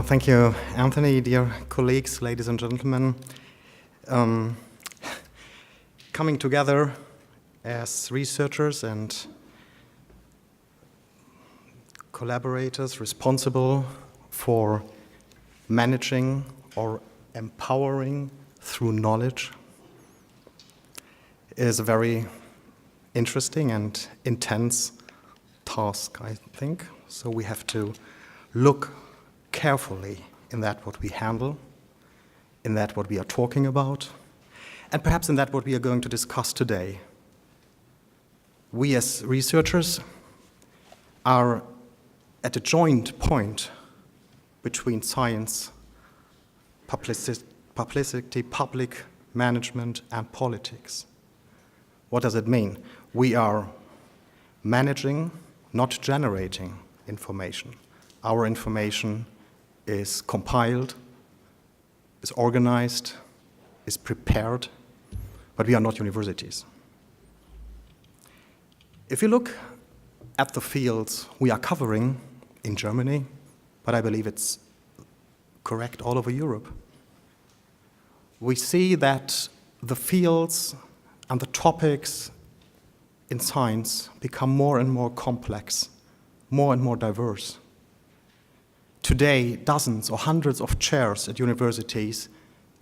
Thank you, Anthony, dear colleagues, ladies and gentlemen. Coming together as researchers and collaborators responsible for managing or empowering through knowledge is a very interesting and intense task, I think. So we have to look carefully in that what we handle, in that what we are talking about, and perhaps in that what we are going to discuss today. We as researchers are at a joint point between science, publicity, public management, and politics. What does it mean? We are managing, not generating information. Our information is compiled, is organized, is prepared, but we are not universities. If you look at the fields we are covering in Germany, but I believe it's correct all over Europe, we see that the fields and the topics in science become more and more complex, more and more diverse. Today, dozens or hundreds of chairs at universities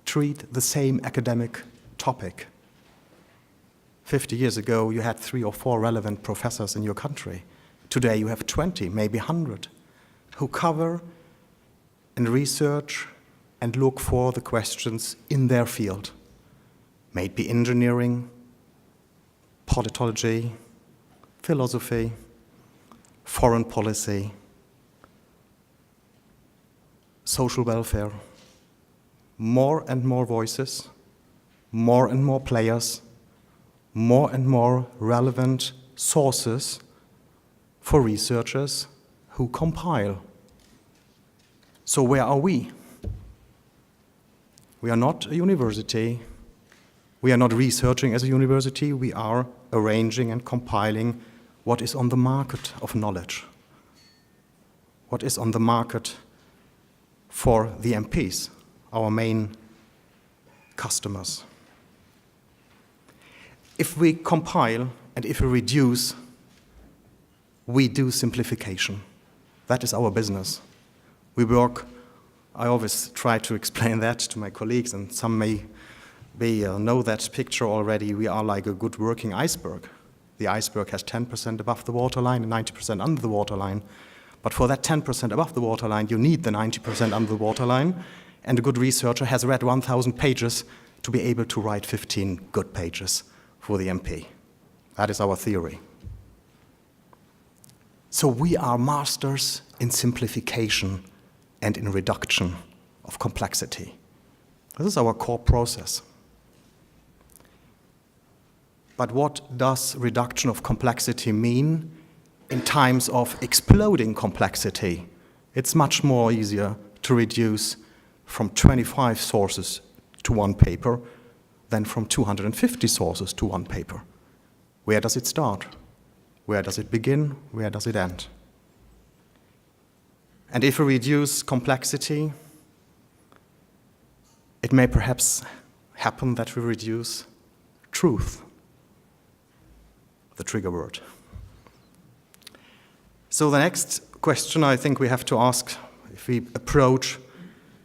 treat the same academic topic. 50 years ago, you had 3 or 4 relevant professors in your country. Today, you have 20, maybe 100, who cover and research and look for the questions in their field. May it be engineering, politology, philosophy, foreign policy, social welfare. More and more voices, more and more players, more and more relevant sources for researchers who compile. So where are we? We are not a university. We are not researching as a university. We are arranging and compiling what is on the market of knowledge, what is on the market for the MPs, our main customers. If we compile and if we reduce, we do simplification. That is our business. We work, I always try to explain that to my colleagues, and some may know that picture already. We are like a good working iceberg. The iceberg has 10% above the waterline and 90% under the waterline. But for that 10% above the waterline, you need the 90% under the waterline, and a good researcher has read 1,000 pages to be able to write 15 good pages for the MP. That is our theory. So we are masters in simplification and in reduction of complexity. This is our core process. But what does reduction of complexity mean in times of exploding complexity? It's much more easier to reduce from 25 sources to one paper than from 250 sources to one paper. Where does it start? Where does it begin? Where does it end? And if we reduce complexity, it may perhaps happen that we reduce truth, the trigger word. So the next question I think we have to ask, if we approach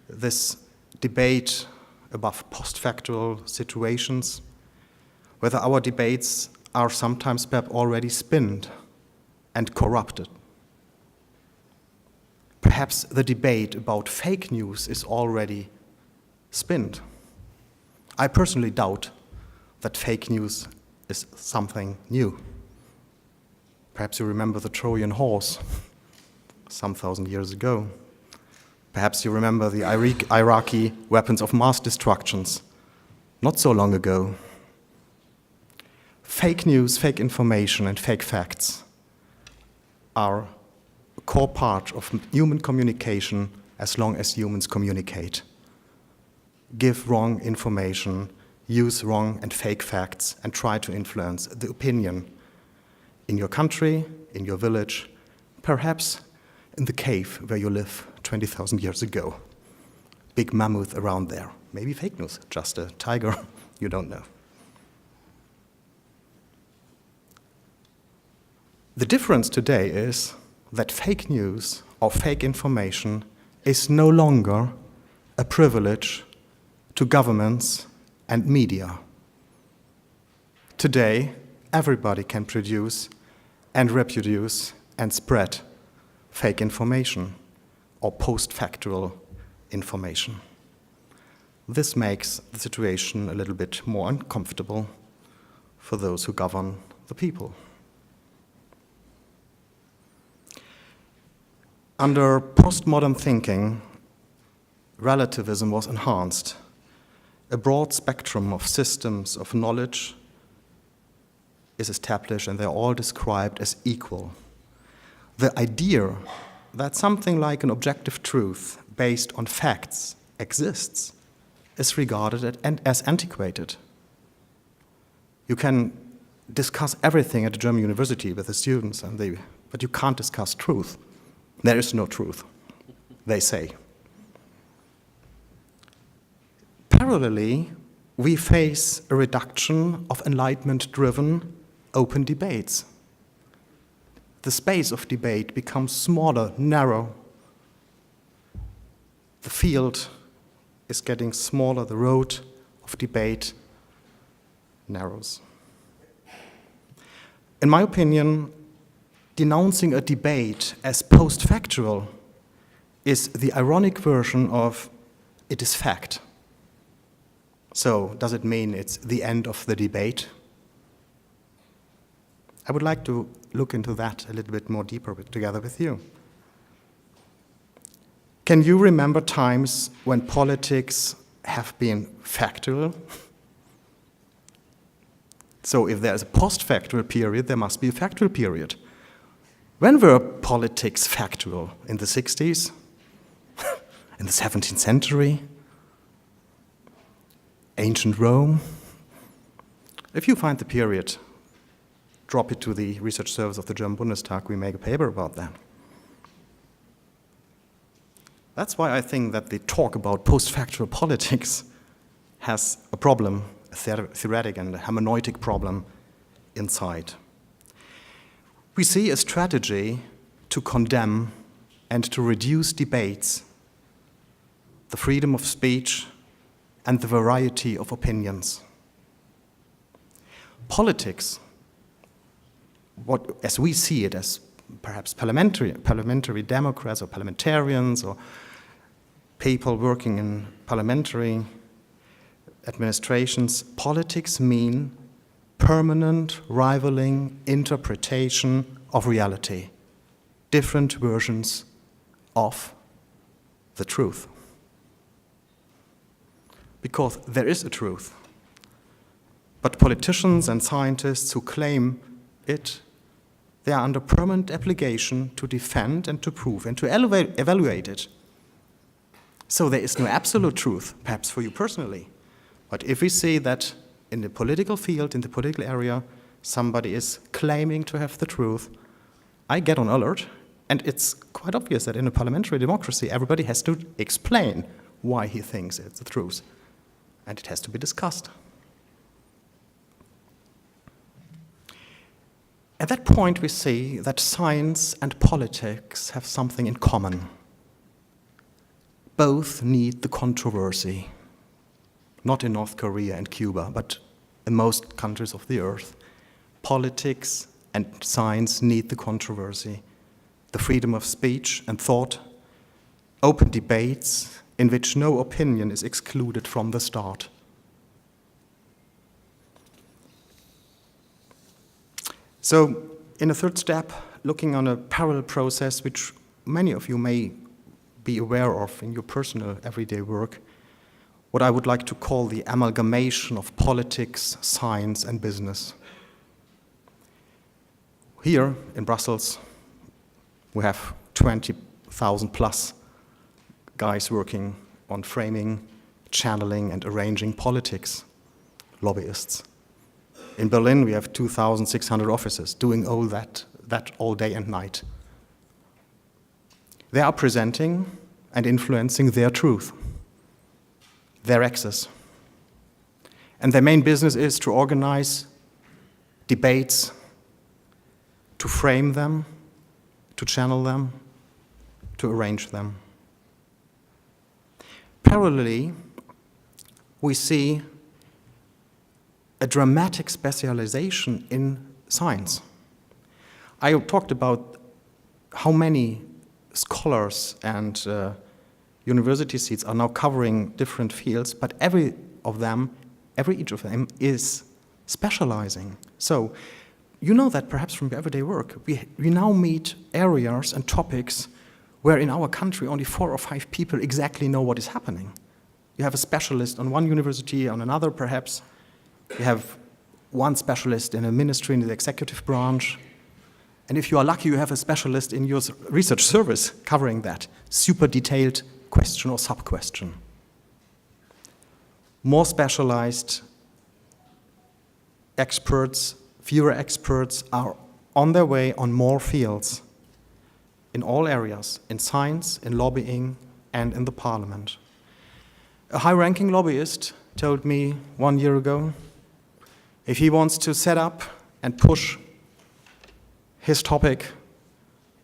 this debate above post-factual situations, whether our debates are sometimes perhaps already spinned and corrupted. Perhaps the debate about fake news is already spinned. I personally doubt that fake news is something new. Perhaps you remember the Trojan horse some 1,000 years ago. Perhaps you remember the Iraqi weapons of mass destructions not so long ago. Fake news, fake information, and fake facts are a core part of human communication as long as humans communicate. Give wrong information, use wrong and fake facts, and try to influence the opinion in your country, in your village, perhaps in the cave where you live 20,000 years ago. Big mammoth around there. Maybe fake news, just a tiger, you don't know. The difference today is that fake news or fake information is no longer a privilege to governments and media. Today, everybody can produce and reproduce and spread fake information or post-factual information. This makes the situation a little bit more uncomfortable for those who govern the people. Under postmodern thinking, relativism was enhanced. A broad spectrum of systems of knowledge is established, and they're all described as equal. The idea that something like an objective truth based on facts exists is regarded as antiquated. You can discuss everything at a German university with the students, but you can't discuss truth. There is no truth, they say. Parallelly, we face a reduction of enlightenment-driven open debates. The space of debate becomes smaller, narrow. The field is getting smaller, the road of debate narrows. In my opinion, denouncing a debate as post-factual is the ironic version of it is fact. So, does it mean it's the end of the debate? I would like to look into that a little bit more deeper together with you. Can you remember times when politics have been factual? So if there's a post-factual period, there must be a factual period. When were politics factual? In the 60s? In the 17th century? Ancient Rome? If you find the period, drop it to the research service of the German Bundestag, we make a paper about that. That's why I think that the talk about post-factual politics has a problem, a theoretic and a hermeneutic problem inside. We see a strategy to condemn and to reduce debates, the freedom of speech, and the variety of opinions. Politics, as we see it as perhaps parliamentary democrats or parliamentarians or people working in parliamentary administrations, politics mean permanent rivaling interpretation of reality, different versions of the truth. Because there is a truth, but politicians and scientists who claim it, they are under permanent obligation to defend and to prove and to evaluate it. So there is no absolute truth, perhaps for you personally, but if we see that in the political field, in the political area, somebody is claiming to have the truth, I get on alert, and it's quite obvious that in a parliamentary democracy, everybody has to explain why he thinks it's the truth, and it has to be discussed. At that point, we see that science and politics have something in common. Both need the controversy. Not in North Korea and Cuba, but in most countries of the earth. Politics and science need the controversy, the freedom of speech and thought, open debates in which no opinion is excluded from the start. So, in a third step, looking on a parallel process which many of you may be aware of in your personal everyday work, what I would like to call the amalgamation of politics, science, and business. Here in Brussels, we have 20,000 plus guys working on framing, channeling, and arranging politics, lobbyists. In Berlin, we have 2,600 officers doing all that all day and night. They are presenting and influencing their truth, their access. And their main business is to organize debates, to frame them, to channel them, to arrange them. Parallelly, we see a dramatic specialization in science. I talked about how many scholars and university seats are now covering different fields, but each of them is specializing. So you know that perhaps from your everyday work, we now meet areas and topics where in our country only 4 or 5 people exactly know what is happening. You have a specialist on one university, on another perhaps. You have one specialist in a ministry in the executive branch. And if you are lucky, you have a specialist in your research service covering that super detailed question or sub-question. More specialized experts, fewer experts are on their way on more fields in all areas, in science, in lobbying, and in the parliament. A high-ranking lobbyist told me 1 year ago, if he wants to set up and push his topic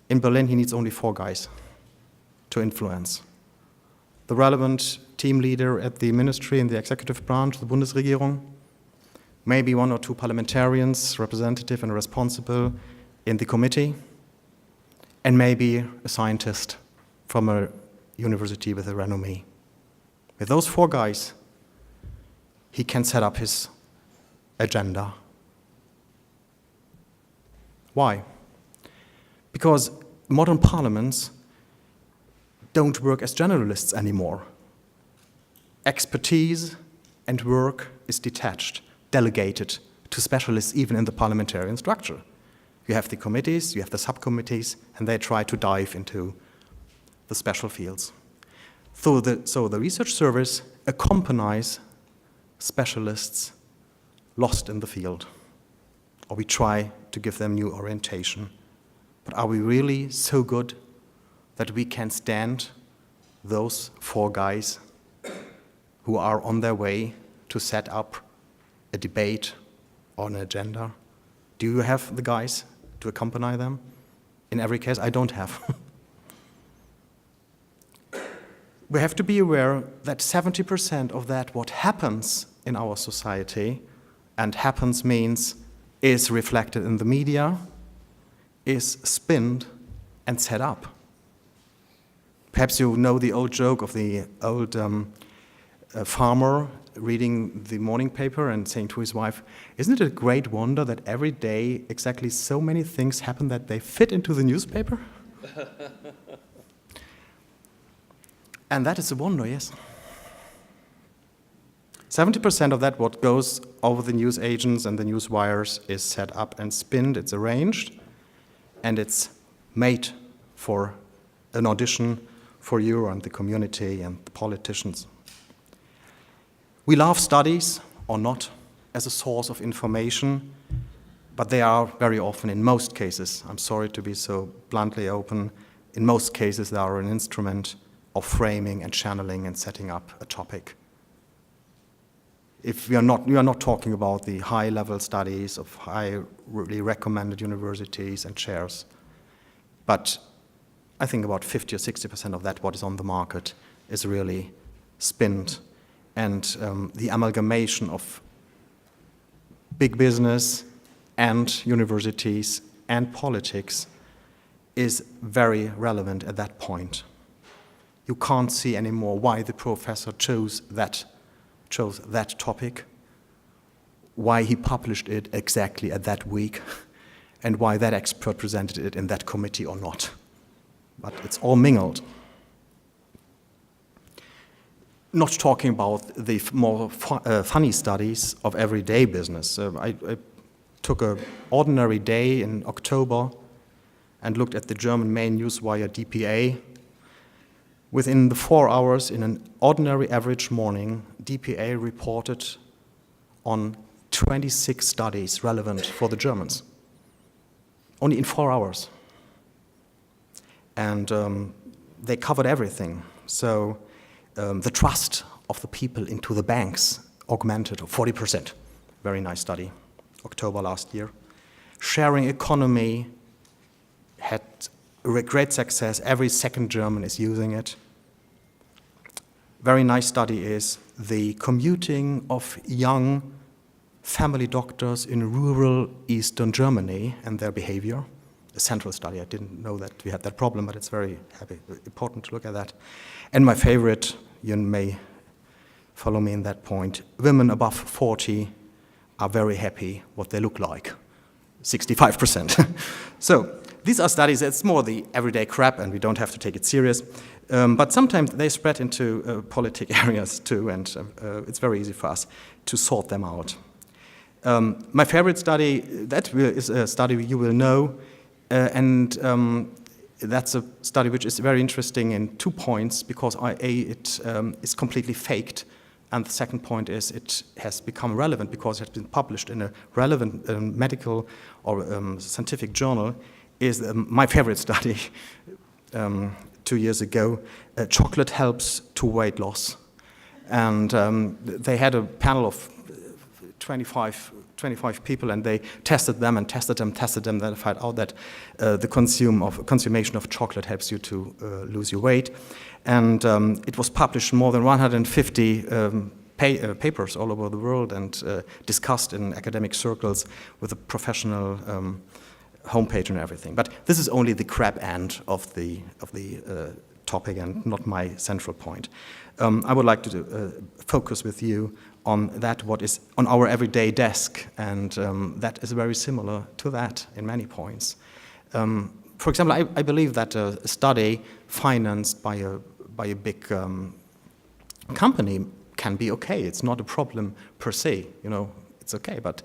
in Berlin, he needs only 4 guys to influence. The relevant team leader at the ministry in the executive branch, the Bundesregierung, maybe 1 or 2 parliamentarians, representative and responsible in the committee, and maybe a scientist from a university with a renommee. With those 4 guys, he can set up his agenda. Why? Because modern parliaments don't work as generalists anymore. Expertise and work is detached, delegated to specialists even in the parliamentarian structure. You have the committees, you have the subcommittees, and they try to dive into the special fields. So the research service accompanies specialists lost in the field, or we try to give them new orientation. But are we really so good that we can stand those 4 guys who are on their way to set up a debate or an agenda? Do you have the guys to accompany them? In every case, I don't have. We have to be aware that 70% of that what happens in our society, and happens means is reflected in the media, is spinned and set up. Perhaps you know the old joke of the old farmer reading the morning paper and saying to his wife, isn't it a great wonder that every day exactly so many things happen that they fit into the newspaper? And that is a wonder, yes. 70% of that what goes over the news agents and the news wires is set up and spinned, it's arranged, and it's made for an audition for you and the community and the politicians. We love studies, or not, as a source of information, but they are very often, in most cases, I'm sorry to be so bluntly open, in most cases they are an instrument of framing and channeling and setting up a topic. If we are not talking about the high-level studies of highly recommended universities and chairs, but I think about 50 or 60% of that what is on the market is really spinned, and the amalgamation of big business and universities and politics is very relevant at that point. You can't see anymore why the professor chose that topic, why he published it exactly at that week, and why that expert presented it in that committee or not. But it's all mingled. Not talking about the more funny studies of everyday business. I took an ordinary day in October and looked at the German main newswire DPA. Within the 4 hours in an ordinary average morning, DPA reported on 26 studies relevant for the Germans, only in 4 hours. And they covered everything, So the trust of the people into the banks augmented 40%. Very nice study, October last year. Sharing economy had great success. Every second German is using it. Very nice study is the commuting of young family doctors in rural Eastern Germany and their behavior. A central study. I didn't know that we had that problem, but it's very important to look at that. And my favorite, you may follow me in that point, women above 40 are very happy what they look like, 65%. So these are studies, it's more the everyday crap, and we don't have to take it serious. But sometimes they spread into politic areas too, and it's very easy for us to sort them out. My favorite study, that is a study you will know, and that's a study which is very interesting in 2 points, because it is completely faked, and the second point is it has become relevant because it has been published in a relevant medical or scientific journal, is my favorite study 2 years ago. Chocolate helps to weight loss. And they had a panel of 25 people, and they tested them, then found out that the consummation of chocolate helps you to lose your weight. And it was published in more than 150 papers all over the world, and discussed in academic circles with a professional homepage and everything. But this is only the crap end of the topic and not my central point. I would like to focus with you on that, what is on our everyday desk, and that is very similar to that in many points. For example, I believe that a study financed by a big company can be okay. It's not a problem per se, it's okay. But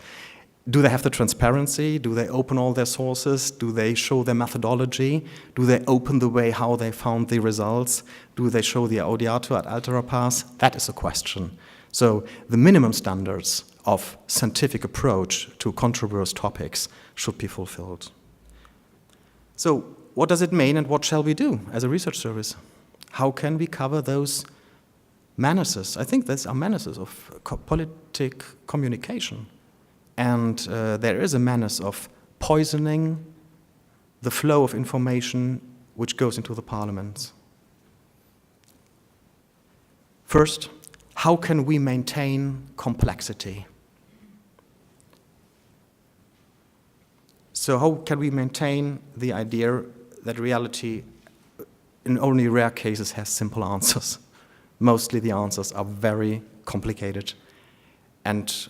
do they have the transparency? Do they open all their sources? Do they show their methodology? Do they open the way how they found the results? Do they show the audiatur ad altera pars? That is a question. So the minimum standards of scientific approach to controversial topics should be fulfilled. So what does it mean, and what shall we do as a research service? How can we cover those menaces? I think these are menaces of politic communication. And there is a menace of poisoning the flow of information which goes into the parliaments. First, how can we maintain complexity? So how can we maintain the idea that reality in only rare cases has simple answers? Mostly the answers are very complicated, and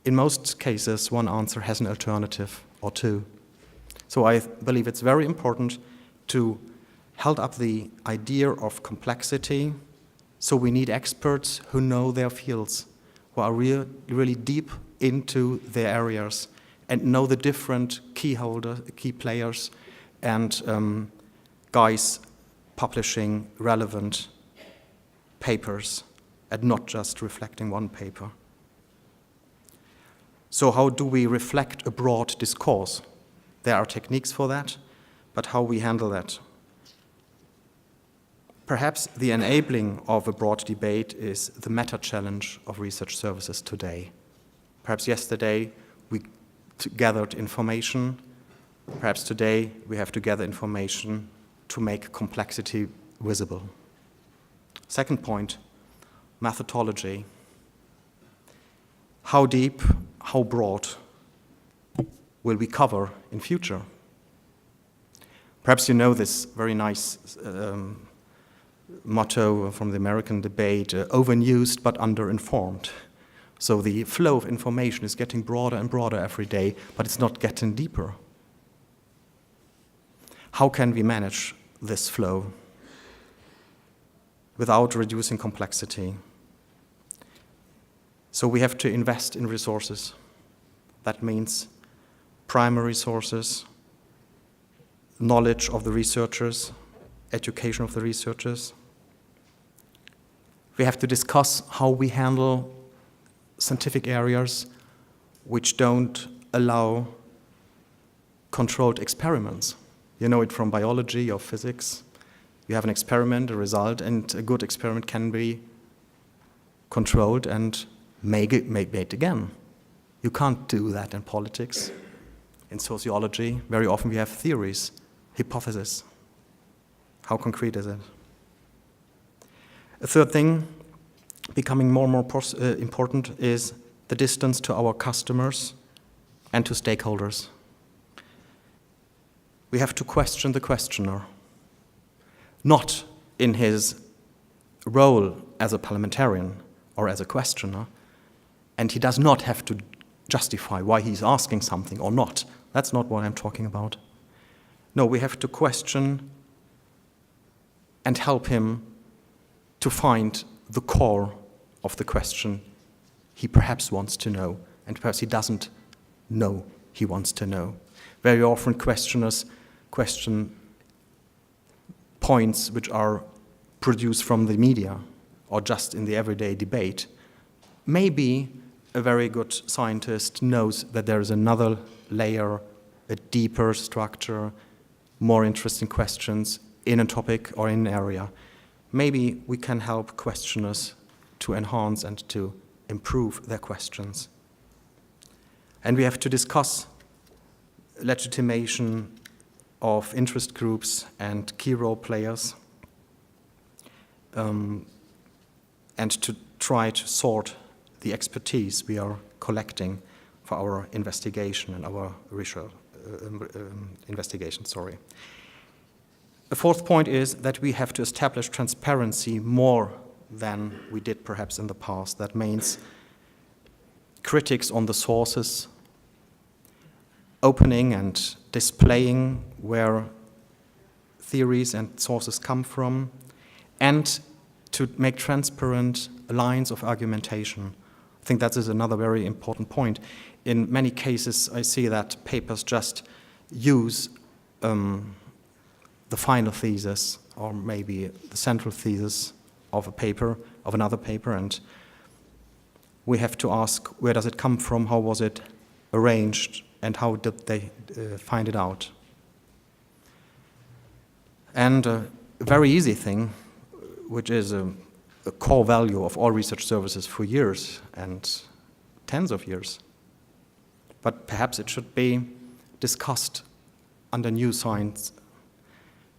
in most cases one answer has an alternative or two. So I believe it's very important to hold up the idea of complexity. So we need experts who know their fields, who are really deep into their areas and know the different key players, and guys publishing relevant papers and not just reflecting one paper. So how do we reflect a broad discourse? There are techniques for that, but how we handle that? Perhaps the enabling of a broad debate is the meta-challenge of research services today. Perhaps yesterday we gathered information. Perhaps today we have to gather information to make complexity visible. Second point, methodology. How deep, how broad will we cover in future? Perhaps you know this very nice motto from the American debate, overused but underinformed. So the flow of information is getting broader and broader every day, but it's not getting deeper. How can we manage this flow without reducing complexity? So we have to invest in resources. That means primary sources, knowledge of the researchers, education of the researchers. We have to discuss how we handle scientific areas which don't allow controlled experiments. You know it from biology or physics. You have an experiment, a result, and a good experiment can be controlled and made again. You can't do that in politics. In sociology, very often we have theories, hypotheses. How concrete is it? A third thing, becoming more and more important, is the distance to our customers and to stakeholders. We have to question the questioner, not in his role as a parliamentarian or as a questioner, and he does not have to justify why he's asking something or not. That's not what I'm talking about. No, we have to question and help him to find the core of the question he perhaps wants to know, and perhaps he doesn't know he wants to know. Very often questioners question points which are produced from the media or just in the everyday debate. Maybe a very good scientist knows that there is another layer, a deeper structure, more interesting questions in a topic or in an area. Maybe we can help questioners to enhance and to improve their questions. And we have to discuss legitimation of interest groups and key role players, and to try to sort the expertise we are collecting for our investigation and our research investigation. The fourth point is that we have to establish transparency more than we did perhaps in the past. That means critics on the sources, opening and displaying where theories and sources come from, and to make transparent lines of argumentation. I think that is another very important point. In many cases, I see that papers just use the final thesis or maybe the central thesis of a paper, of another paper, and we have to ask, where does it come from, how was it arranged, and how did they find it out? And a very easy thing, which is a core value of all research services for years and tens of years, but perhaps it should be discussed under new science.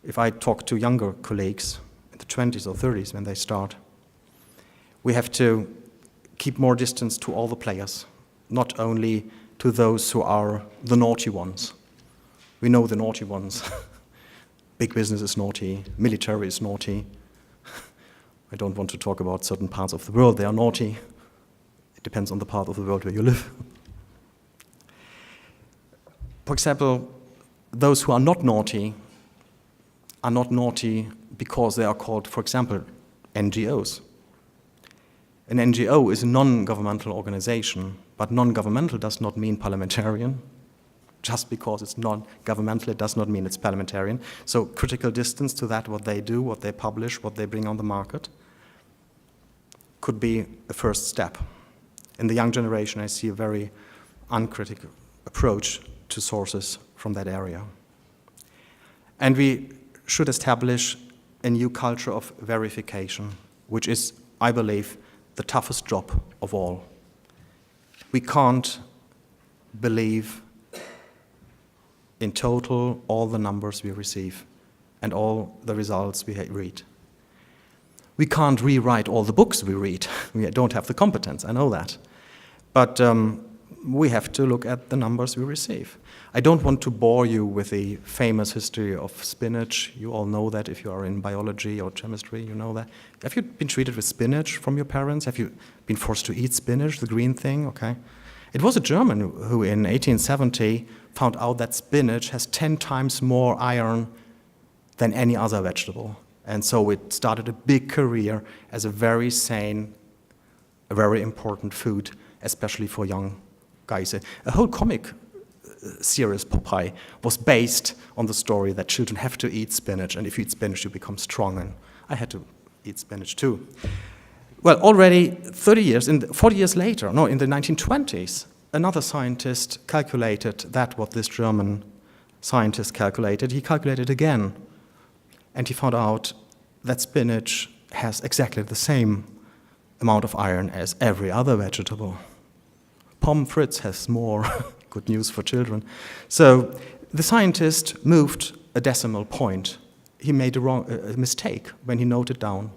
If I talk to younger colleagues in the 20s or 30s when they start, we have to keep more distance to all the players, not only to those who are the naughty ones. We know the naughty ones. Big business is naughty, military is naughty. I don't want to talk about certain parts of the world, they are naughty. It depends on the part of the world where you live. For example, those who are not naughty because they are called, for example, NGOs. An NGO is a non-governmental organization, but non-governmental does not mean parliamentarian. Just because it's non-governmental, it does not mean it's parliamentarian. So critical distance to that, what they do, what they publish, what they bring on the market, could be a first step. In the young generation, I see a very uncritical approach to sources from that area. And we should establish a new culture of verification, which is, I believe, the toughest job of all. We can't believe in total all the numbers we receive and all the results we read. We can't rewrite all the books we read. We don't have the competence, I know that. But we have to look at the numbers we receive. I don't want to bore you with the famous history of spinach. You all know that if you are in biology or chemistry, you know that. Have you been treated with spinach from your parents? Have you been forced to eat spinach, the green thing? Okay. It was a German who in 1870 found out that spinach has 10 times more iron than any other vegetable. And so it started a big career as a very sane, a very important food, especially for young guys. A whole comic series, Popeye, was based on the story that children have to eat spinach, and if you eat spinach, you become strong. And I had to eat spinach too. Well, already 40 years later, in the 1920s, another scientist calculated that what this German scientist calculated, he calculated again. and he found out that spinach has exactly the same amount of iron as every other vegetable. Pommes frites has more. Good news for children. So the scientist moved a decimal point. He made a mistake when he noted down.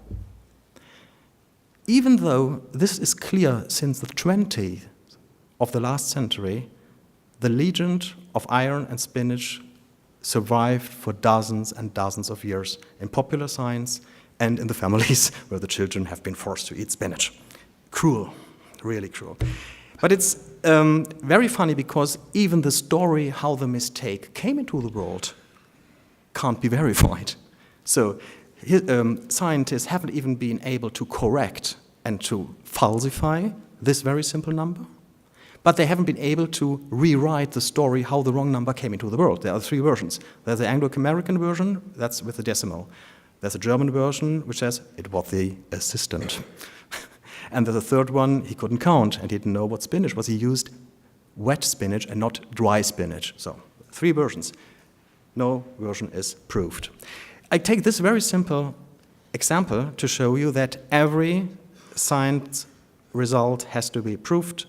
Even though this is clear since the 20th of the last century, the legend of iron and spinach survived for dozens and dozens of years in popular science and in the families where the children have been forced to eat spinach. Cruel, really cruel. But it's very funny because even the story how the mistake came into the world can't be verified. So scientists haven't even been able to correct and to falsify this very simple number, but they haven't been able to rewrite the story how the wrong number came into the world. There are three versions. There's the Anglo-American version, that's with the decimal. There's a German version which says it was the assistant. And there's a third one, he couldn't count and he didn't know what spinach was. He used wet spinach and not dry spinach. So, three versions. No version is proved. I take this very simple example to show you that every science result has to be proved,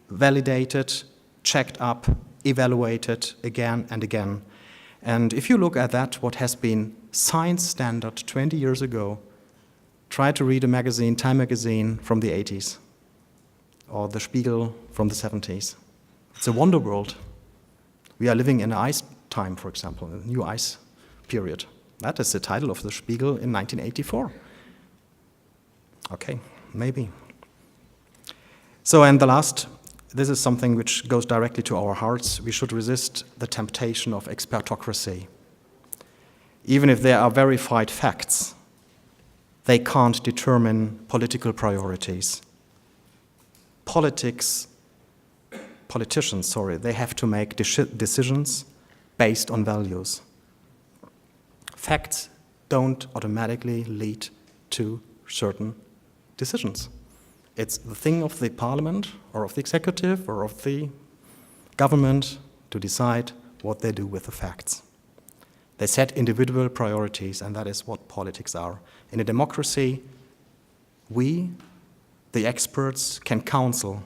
validated, checked up, evaluated again and again. And if you look at that, what has been science standard 20 years ago, try to read a magazine, Time magazine from the 80s, or the Spiegel from the 70s. It's a wonder world. We are living in an ice time, for example, a new ice period. That is the title of the Spiegel in 1984. Okay, maybe. So, and the last, this is something which goes directly to our hearts. We should resist the temptation of expertocracy. Even if there are verified facts, they can't determine political priorities. Politicians, they have to make decisions based on values. Facts don't automatically lead to certain decisions. It's the thing of the parliament or of the executive or of the government to decide what they do with the facts. They set individual priorities, and that is what politics are. In a democracy, we, the experts, can counsel,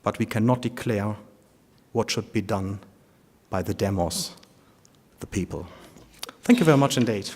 but we cannot declare what should be done by the demos, the people. Thank you very much indeed.